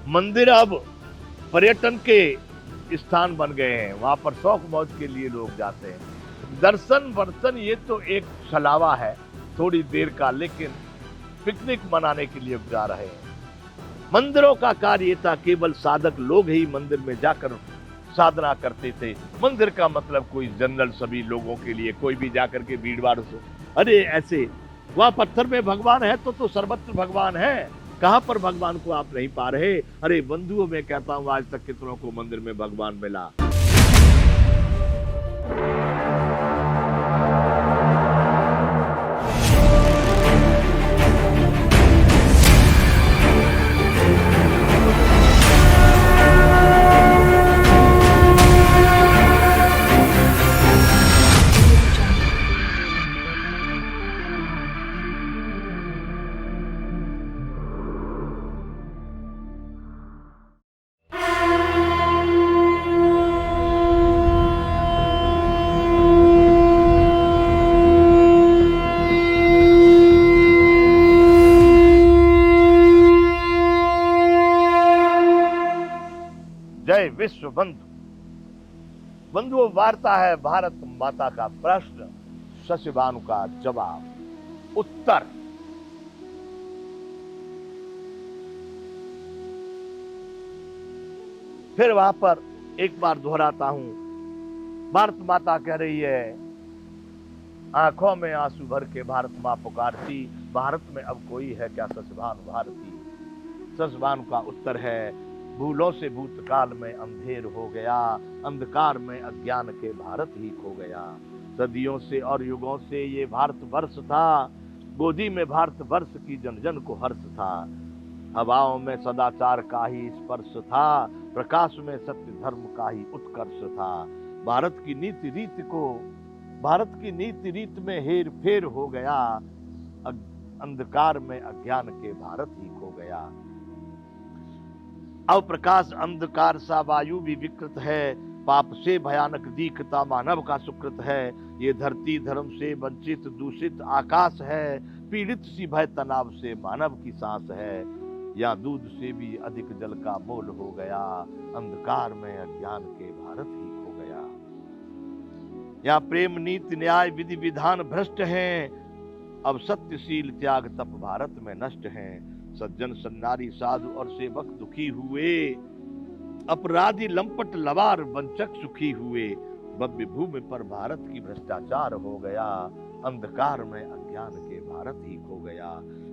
मंदिर अब पर्यटन के स्थान बन गए हैं, वहां पर शौक मौज के लिए लोग जाते हैं। दर्शन वर्शन ये तो एक छलावा है थोड़ी देर का, लेकिन पिकनिक मनाने के लिए जा रहे हैं। मंदिरों का कार्य ये था, केवल साधक लोग ही मंदिर में जाकर साधना करते थे। मंदिर का मतलब कोई जनरल सभी लोगों के लिए, कोई भी जाकर के भीड़ भाड़ से, अरे ऐसे वहां पत्थर में भगवान है तो सर्वत्र भगवान है, कहां पर भगवान को आप नहीं पा रहे? अरे बंधुओं, मैं कहता हूं आज तक कितनों को मंदिर में भगवान मिला। जय विश्व बंधु। बंधुओं, वार्ता है भारत माता का प्रश्न, शशिभानु का जवाब, उत्तर। फिर वहां पर एक बार दोहराता हूं, भारत माता कह रही है, आंखों में आंसू भर के भारत मां पुकारती, भारत में अब कोई है क्या शशिभानु भारती? शशिभानु का उत्तर है, भूलों से भूतकाल में अंधेर हो गया, अंधकार में अज्ञान के भारत ही खो गया। सदियों से और युगों से ये भारत वर्ष था, गोदी में भारत वर्ष की जन जन को हर्ष था। हवाओं में सदाचार का ही स्पर्श था, प्रकाश में सत्य धर्म का ही उत्कर्ष था। भारत की नीति रीत में हेर फेर हो गया, अंधकार में अज्ञान के भारत ही खो गया। अप्रकाश अंधकार सा वायु भी विकृत है, पाप से भयानक दीखता मानव का सुकृत है। ये धरती धर्म से वंचित दूषित आकाश है, पीड़ित सी भय तनाव से मानव की सांस है। या दूध से भी अधिक जल का मोल हो गया, अंधकार में अज्ञान के भारत ही खो गया। या प्रेम नीति न्याय विधि विधान भ्रष्ट हैं, अब सत्यशील त्याग तप भारत में नष्ट हैं। सज्जन सन्नारी साधु और सेवक दुखी हुए, अपराधी लंपट लवार वंचक सुखी हुए। भव्य भूमि पर भारत की भ्रष्टाचार हो गया, अंधकार में अज्ञान के भारत ही खो गया।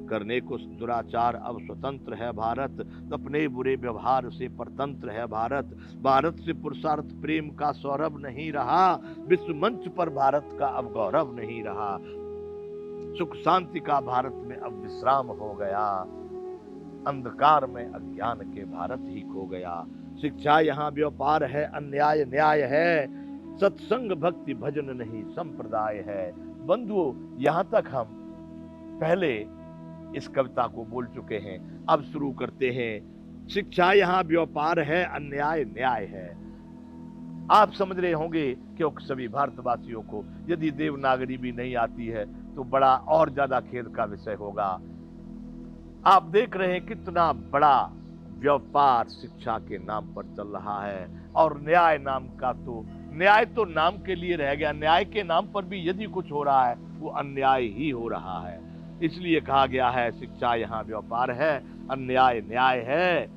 करने को दुराचार अब स्वतंत्र है भारत, अपने बुरे व्यवहार से परतंत्र है भारत। भारत से पुरुषार्थ प्रेम का सौरभ नहीं रहा, विश्व मंच पर भारत का अब गौरव नहीं रहा। सुख शांति का भारत में अब विश्राम हो गया, अंधकार में अज्ञान के भारत ही खो गया। शिक्षा यहाँ व्यापार है, अन्याय न्याय है, सत्संग भक्ति भजन नहीं संप्रदाय है। बंधुओं, यहाँ तक हम पहले इस कविता को बोल चुके हैं, अब शुरू करते हैं। शिक्षा यहाँ व्यापार है, अन्याय न्याय है। आप समझ रहे होंगे, क्योंकि सभी भारतवासियों को यदि देवनागरी भी नहीं आती है तो बड़ा और ज्यादा खेद का विषय होगा। आप देख रहे हैं कितना बड़ा व्यापार शिक्षा के नाम पर चल रहा है, और न्याय नाम का न्याय तो नाम के लिए रह गया। न्याय के नाम पर भी यदि कुछ हो रहा है वो अन्याय ही हो रहा है। इसलिए कहा गया है, शिक्षा यहाँ व्यापार है, अन्याय न्याय है।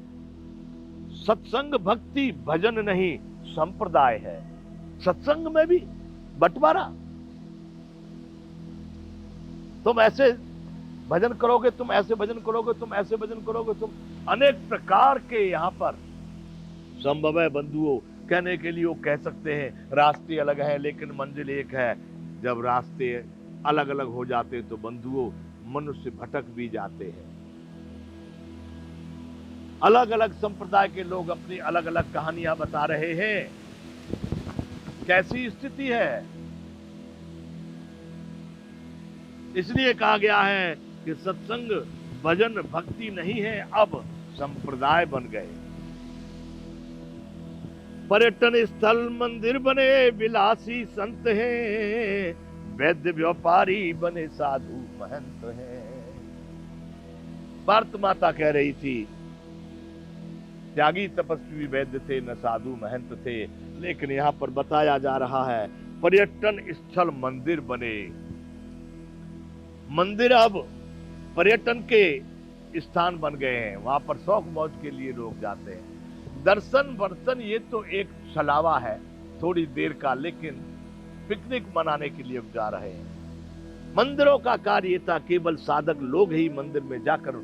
सत्संग भक्ति भजन नहीं संप्रदाय है। सत्संग में भी बंटवारा, तुम ऐसे भजन करोगे, तुम ऐसे भजन करोगे, तुम ऐसे भजन करोगे, तुम अनेक प्रकार के यहाँ पर संभव है। बंधुओं, कहने के लिए वो कह सकते हैं रास्ते अलग है लेकिन मंजिल एक है। जब रास्ते अलग अलग हो जाते तो बंधुओं मनुष्य भटक भी जाते हैं। अलग अलग संप्रदाय के लोग अपनी अलग अलग कहानियां बता रहे हैं। कैसी स्थिति है? इसलिए कहा गया है कि सत्संग भजन भक्ति नहीं है, अब संप्रदाय बन गए। पर्यटन स्थल मंदिर बने विलासी संत हैं, वैद्य व्यापारी बने साधु महंत हैं। भारत माता कह रही थी, त्यागी तपस्वी वैद्य थे, न साधु महंत थे। लेकिन यहाँ पर बताया जा रहा है पर्यटन स्थल मंदिर बने। मंदिर अब पर्यटन के स्थान बन गए हैं, वहां पर शौक मौज के लिए लोग जाते हैं। दर्शन वर्शन ये तो एक छलावा है थोड़ी देर का, लेकिन पिकनिक मनाने के लिए जा रहे हैं। मंदिरों का कार्य ये था, केवल साधक लोग ही मंदिर में जाकर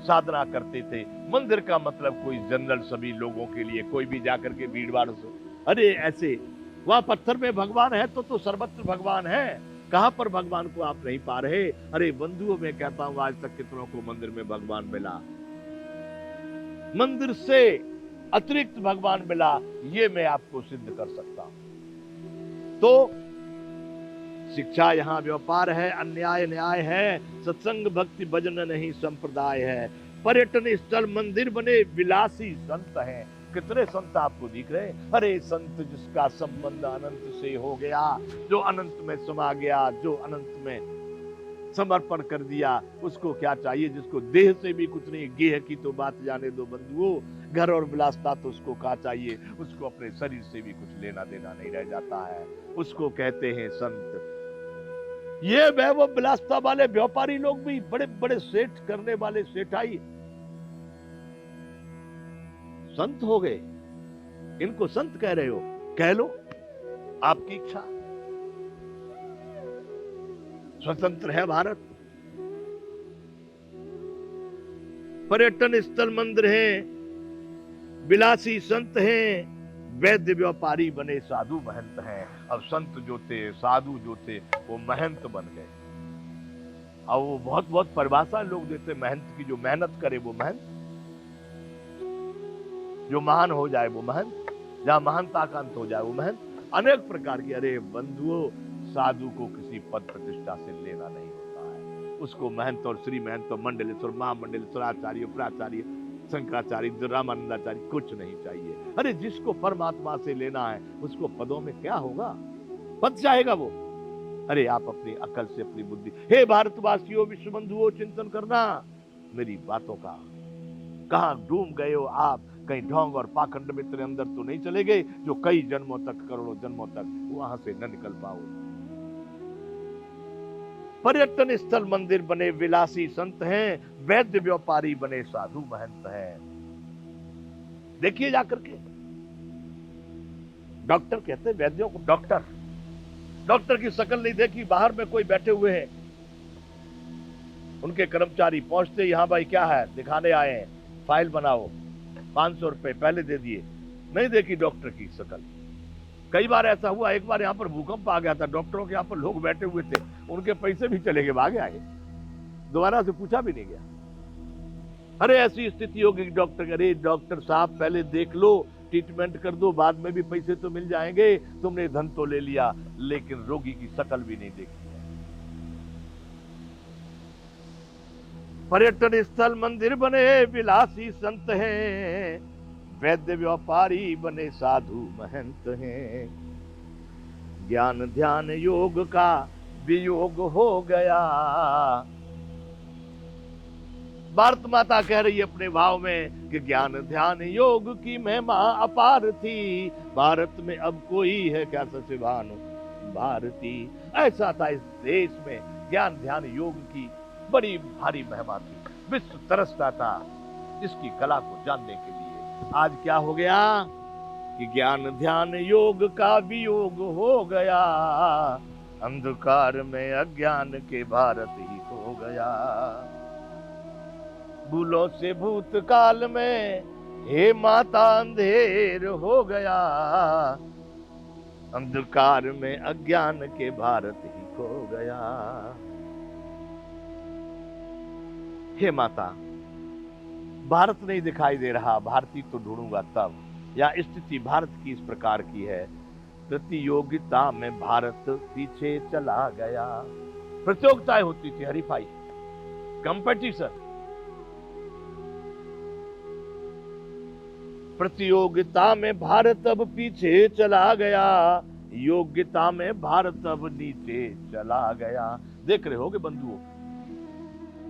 साधना करते थे। मंदिर का मतलब कोई जनरल सभी लोगों के लिए, कोई भी जाकर के भीड़ भाड़ से, अरे ऐसे वहां पत्थर में भगवान है तो सर्वत्र भगवान है, कहां पर भगवान को आप नहीं पा रहे। अरे बंधुओं, मैं कहता हूं आज तक कितनों को मंदिर में भगवान मिला, मंदिर से अतिरिक्त भगवान मिला, ये मैं आपको सिद्ध कर सकता हूं। तो शिक्षा यहाँ व्यापार है, अन्याय न्याय है, सत्संग भक्ति भजन नहीं संप्रदाय है। पर्यटन स्थल मंदिर बने, विलासी संत हैं। कितने संत आपको दिख रहे हैं? अरे संत जिसका संबंध अनंत से हो गया, जो अनंत में समा गया, जो अनंत में समर्पण कर दिया, उसको क्या चाहिए? जिसको देह से भी कुछ नहीं, गेह की तो बात जाने दो बंधुओं, घर और विलासता तो उसको क्या चाहिए? उसको अपने शरीर से भी कुछ लेना देना नहीं रह जाता है, उसको कहते हैं संत। ये वैभव विलासता वाले व्यापारी लोग भी बड़े बड़े सेठ करने वाले सेठाई संत हो गए, इनको संत कह रहे हो, कह लो, आपकी इच्छा। स्वतंत्र है भारत। पर्यटन स्थल मंदिर हैं, विलासी संत हैं, वैद्य व्यापारी बने, साधु महंत हैं। अब संत जो थे, साधु जो थे, वो महंत बन गए। अब वो बहुत बहुत परिभाषा लोग देते महंत की, जो मेहनत करे वो महंत, जो महान हो जाए वो महंत, जहां महानता का अंत हो जाए वो महंत, अनेक प्रकार की। अरे बंधुओं, साधु को किसी पद प्रतिष्ठा से लेना नहीं होता है, उसको महंत और श्री महंत और मंडलेश्वर, महामंडलेश्वर, आचार्य, प्राचार्य, शंकराचार्य, रामानंदाचार्य कुछ नहीं चाहिए। अरे जिसको परमात्मा से लेना है उसको पदों में क्या होगा? पद चाहेगा वो? अरे आप अपनी अकल से, अपनी बुद्धि, हे भारतवासियों, विश्व बंधुओं, चिंतन करना मेरी बातों का। कहां डूब गए हो आप? कहीं ढोंग और पाखंड में तेरे अंदर तो नहीं चले गए, जो कई जन्मों तक, करोड़ों जन्मों तक वहां से न निकल पाओ। पर्यटन स्थल मंदिर बने, विलासी संत हैं, वैद्य व्यापारी बने, साधु महंत हैं। देखिए जाकर के, डॉक्टर कहते हैं वैद्यों को, डॉक्टर, डॉक्टर की शक्ल नहीं देखी, बाहर में कोई बैठे हुए हैं, उनके कर्मचारी पहुंचते, यहां भाई क्या है, दिखाने आए हैं, फाइल बनाओ, 500 रुपए पहले दे दिए, नहीं देखी डॉक्टर की शक्ल। कई बार ऐसा हुआ, एक बार यहाँ पर भूकंप आ गया था, डॉक्टरों के यहाँ पर लोग बैठे हुए थे, उनके पैसे भी चले गए, भागे आए, दोबारा से पूछा भी नहीं गया। अरे ऐसी स्थिति होगी कि डॉक्टर, अरे डॉक्टर साहब पहले देख लो, ट्रीटमेंट कर दो, बाद में भी पैसे तो मिल जाएंगे, तुमने धन तो ले लिया, लेकिन रोगी की शक्ल भी नहीं देखी। पर्यटन स्थल मंदिर बने, विलासी संत हैं, वैद्य व्यापारी बने, साधु महंत हैं। ज्ञान ध्यान योग का वियोग हो गया। भारत माता कह रही है अपने भाव में कि ज्ञान ध्यान योग की महिमा अपार थी, भारत में अब कोई है क्या सचिवान भारती। ऐसा था इस देश में, ज्ञान ध्यान योग की बड़ी भारी महिमा थी, विश्व तरसता था इसकी कला को जानने के लिए। आज क्या हो गया कि ज्ञान ध्यान योग का वियोग हो गया, अंधकार में अज्ञान के भारत ही खो गया। भूलों से भूतकाल में हे माता अंधेर हो गया, अंधकार में अज्ञान के भारत ही खो गया। हे माता, भारत नहीं दिखाई दे रहा, भारती तो ढूंढूंगा तब। या स्थिति भारत की इस प्रकार की है, प्रतियोगिता में भारत पीछे चला गया। प्रतियोगिताएं होती थी, हरीफाई, कंपटीशन, प्रतियोगिता में भारत अब पीछे चला गया, योग्यता में भारत अब नीचे चला गया। देख रहे होगे बंधुओं,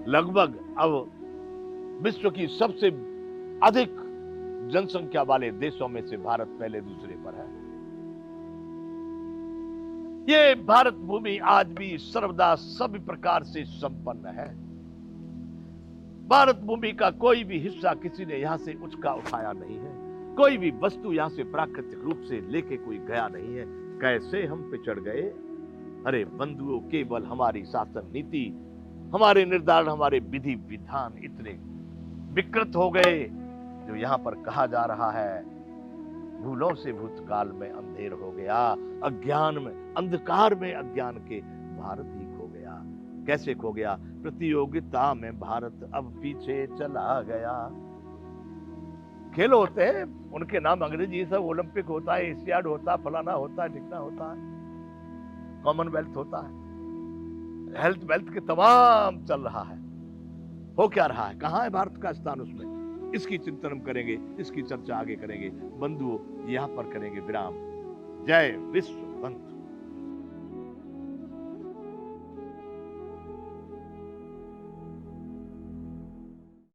लगभग अब विश्व की सबसे अधिक जनसंख्या वाले देशों में से भारत पहले दूसरे पर है। ये भारत भूमि आज भी सर्वदा सभी प्रकार से संपन्न है। भारत भूमि का कोई भी हिस्सा किसी ने यहां से उचका उठाया नहीं है। कोई भी वस्तु यहां से प्राकृतिक रूप से लेके कोई गया नहीं है। कैसे हम पिछड़ गए? अरे बंधुओं, केवल हमारी शासन नीति, हमारे निर्धारण, हमारे विधि विधान इतने विकृत हो गए, जो यहां पर कहा जा रहा है, भूलों से भूतकाल में अंधेर हो गया, अज्ञान में, अंधकार में अज्ञान के भारत ही खो गया। कैसे खो गया? प्रतियोगिता में भारत अब पीछे चला गया। खेल होते हैं, उनके नाम अंग्रेजी सब, ओलंपिक होता है, एशियाड होता है, फलाना होता है, ठिकना होता है, कॉमनवेल्थ होता है, हेल्थ वेल्थ के तमाम चल रहा है। हो क्या रहा है? कहां है भारत का स्थान उसमें? इसकी चिंतन हम करेंगे, इसकी चर्चा आगे करेंगे। बंधुओं, यहां पर करेंगे विराम। जय विश्व बंधु।